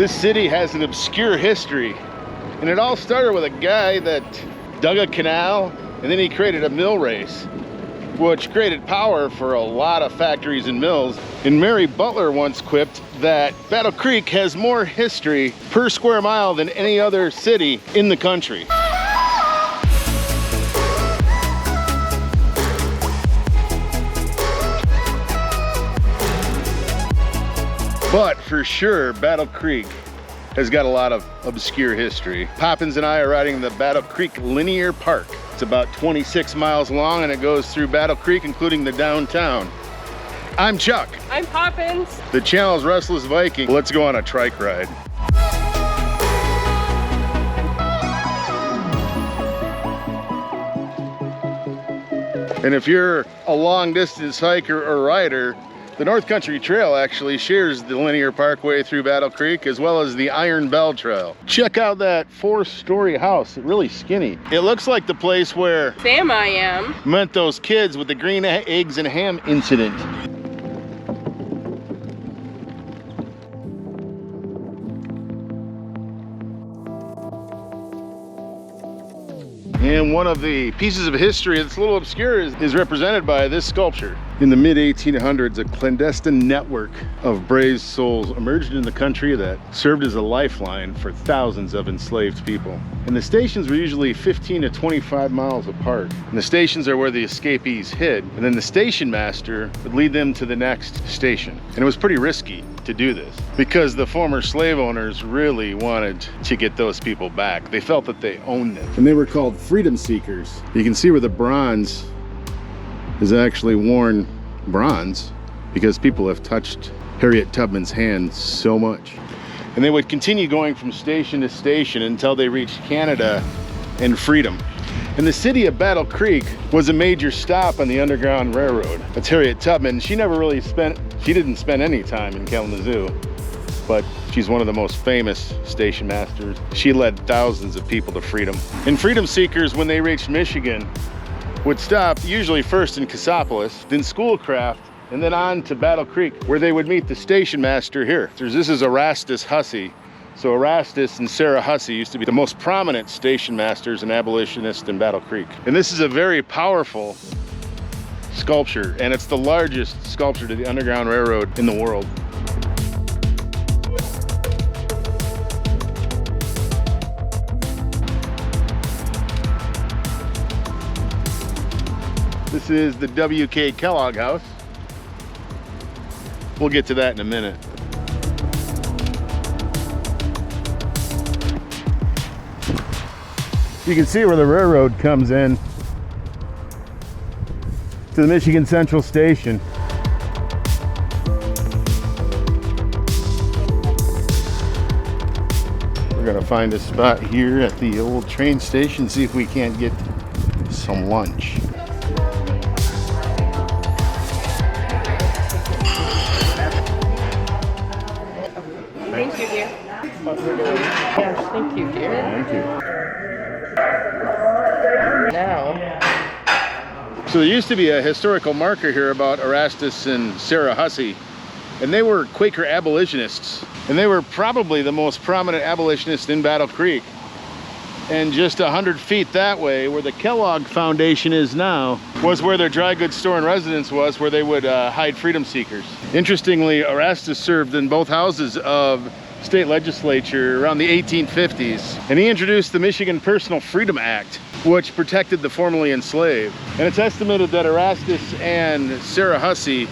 This city has an obscure history, and it all started with a guy that dug a canal, and then he created a mill race, which created power for a lot of factories and mills. And Mary Butler once quipped that Battle Creek has more history per square mile than any other city in the country. But for sure, Battle Creek has got a lot of obscure history. Poppins and I are riding the Battle Creek Linear Park. It's about 26 miles long and it goes through Battle Creek, including the downtown. I'm Chuck. I'm Poppins. The channel's Restless Viking. Let's go on a trike ride. And if you're a long distance hiker or rider, the North Country Trail actually shares the linear parkway through Battle Creek as well as the Iron Bell Trail. Check out that 4-story house, it's really skinny. It looks like the place where Sam I am met those kids with the green eggs and ham incident. And one of the pieces of history that's a little obscure is represented by this sculpture. In the mid-1800s, a clandestine network of brave souls emerged in the country that served as a lifeline for thousands of enslaved people. And the stations were usually 15 to 25 miles apart. And the stations are where the escapees hid. And then the station master would lead them to the next station. And it was pretty risky to do this because the former slave owners really wanted to get those people back. They felt that they owned them. And they were called freedom seekers. You can see where the bronze is actually worn bronze because people have touched Harriet Tubman's hand so much. And they would continue going from station to station until they reached Canada and freedom. And the city of Battle Creek was a major stop on the Underground Railroad. That's Harriet Tubman. She didn't spend any time in Kalamazoo, but she's one of the most famous station masters. She led thousands of people to freedom. And freedom seekers, when they reached Michigan, would stop usually first in Cassopolis, then Schoolcraft, and then on to Battle Creek, where they would meet the station master here. This is Erastus Hussey. So Erastus and Sarah Hussey used to be the most prominent station masters and abolitionists in Battle Creek. And this is a very powerful sculpture, and it's the largest sculpture to the Underground Railroad in the world. This is the W.K. Kellogg House. We'll get to that in a minute. You can see where the railroad comes in to the Michigan Central Station. We're gonna find a spot here at the old train station, see if we can't get some lunch. Thank you, dear. Yes, thank you, dear. Thank you. Now. So there used to be a historical marker here about Erastus and Sarah Hussey, and they were Quaker abolitionists, and they were probably the most prominent abolitionists in Battle Creek. And just 100 feet that way, where the Kellogg Foundation is now, was where their dry goods store and residence was, where they would hide freedom seekers. Interestingly, Erastus served in both houses of state legislature around the 1850s, and he introduced the Michigan Personal Freedom Act, which protected the formerly enslaved. And it's estimated that Erastus and Sarah Hussey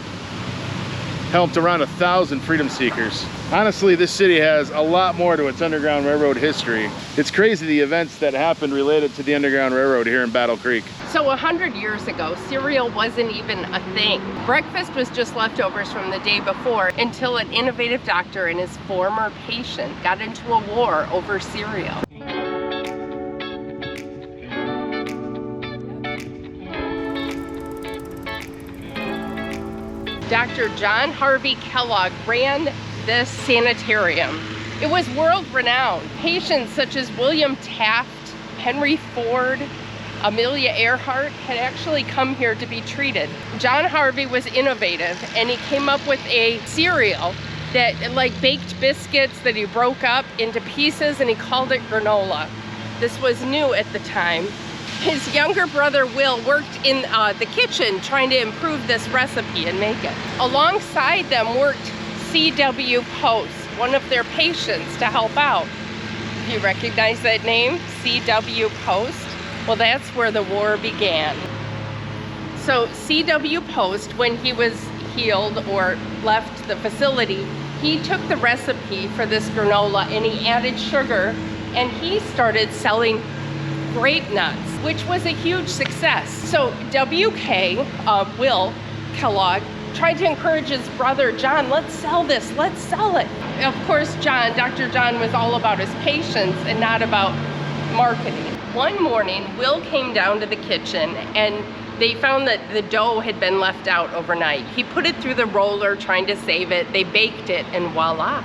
helped around 1,000 freedom seekers. Honestly, this city has a lot more to its Underground Railroad history. It's crazy the events that happened related to the Underground Railroad here in Battle Creek. So 100 years ago, cereal wasn't even a thing. Breakfast was just leftovers from the day before until an innovative doctor and his former patient got into a war over cereal. Dr. John Harvey Kellogg ran this sanitarium. It was world-renowned. Patients such as William Taft, Henry Ford, Amelia Earhart had actually come here to be treated. John Harvey was innovative, and he came up with a cereal that like baked biscuits that he broke up into pieces, and he called it granola. This was new at the time. His younger brother Will worked in the kitchen trying to improve this recipe and make it. Alongside them worked C.W. Post, one of their patients, to help out. You recognize that name, C.W. Post? Well, that's where the war began. So C.W. Post, when he was healed or left the facility, he took the recipe for this granola and he added sugar, and he started selling grape nuts, which was a huge success. So W.K. Will Kellogg tried to encourage his brother John, let's sell this, let's sell it. Of course, Dr. John was all about his patients and not about marketing. One morning, Will came down to the kitchen and they found that the dough had been left out overnight. He put it through the roller trying to save it. They baked it and voila,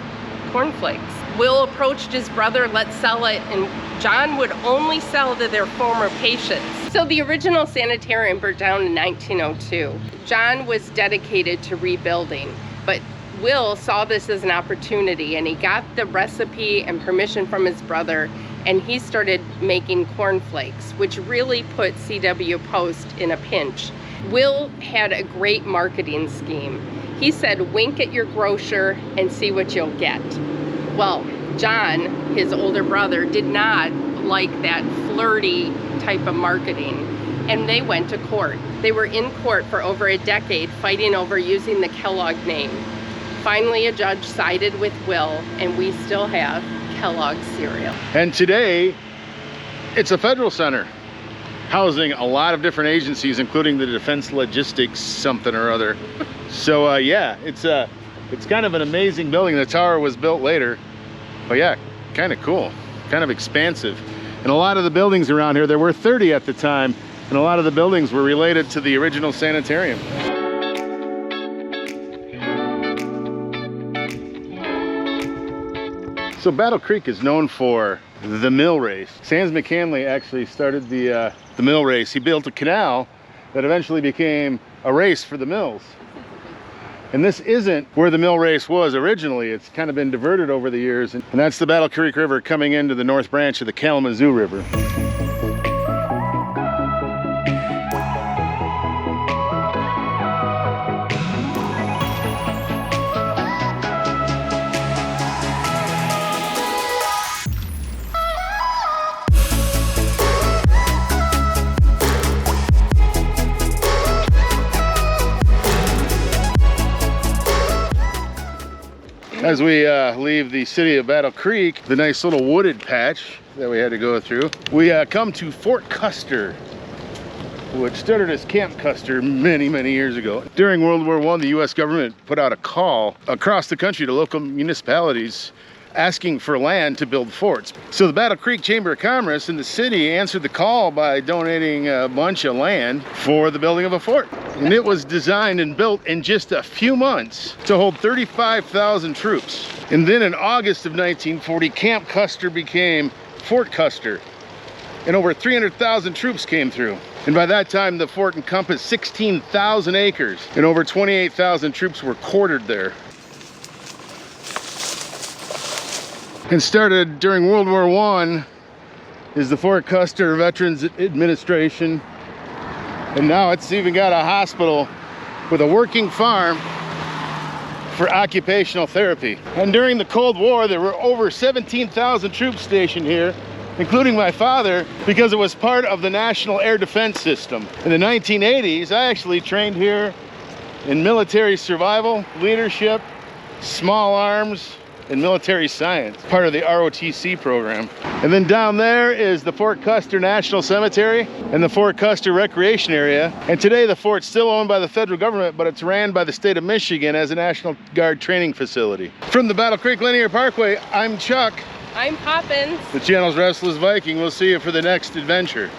cornflakes. Will approached his brother, let's sell it, and John would only sell to their former patients. So the original sanitarium burned down in 1902. John was dedicated to rebuilding, but Will saw this as an opportunity, and he got the recipe and permission from his brother, and he started making cornflakes, which really put C.W. Post in a pinch. Will had a great marketing scheme. He said, wink at your grocer and see what you'll get. Well, John, his older brother, did not like that flirty type of marketing, and they went to court. They were in court for over a decade fighting over using the Kellogg name. Finally, a judge sided with Will, and we still have Kellogg cereal. And today, it's a federal center housing a lot of different agencies, including the Defense Logistics something or other. So yeah, it's kind of an amazing building. The tower was built later, but yeah, kind of cool, kind of expansive. And a lot of the buildings around here, there were 30 at the time, and a lot of the buildings were related to the original sanitarium. So Battle Creek is known for the mill race. Sans McCanley actually started the mill race. He built a canal that eventually became a race for the mills. And this isn't where the mill race was originally. It's kind of been diverted over the years. And that's the Battle Creek River coming into the north branch of the Kalamazoo River. As we leave the city of Battle Creek, the nice little wooded patch that we had to go through, we come to Fort Custer, which started as Camp Custer many, many years ago. During World War I, the U.S. government put out a call across the country to local municipalities asking for land to build forts. So the Battle Creek Chamber of Commerce in the city answered the call by donating a bunch of land for the building of a fort. And it was designed and built in just a few months to hold 35,000 troops. And then in August of 1940, Camp Custer became Fort Custer, and over 300,000 troops came through. And by that time, the fort encompassed 16,000 acres, and over 28,000 troops were quartered there. And started during World War I is the Fort Custer Veterans Administration. And now it's even got a hospital with a working farm for occupational therapy. And during the Cold War, there were over 17,000 troops stationed here, including my father, because it was part of the National Air Defense System. In the 1980s, I actually trained here in military survival, leadership, small arms, and military science, part of the ROTC program. And then down there is the Fort Custer National Cemetery and the Fort Custer Recreation Area. And today the fort's still owned by the federal government, but it's ran by the state of Michigan as a National Guard training facility. From the Battle Creek Linear Parkway, I'm Chuck. I'm Poppins. The channel's Restless Viking. We'll see you for the next adventure.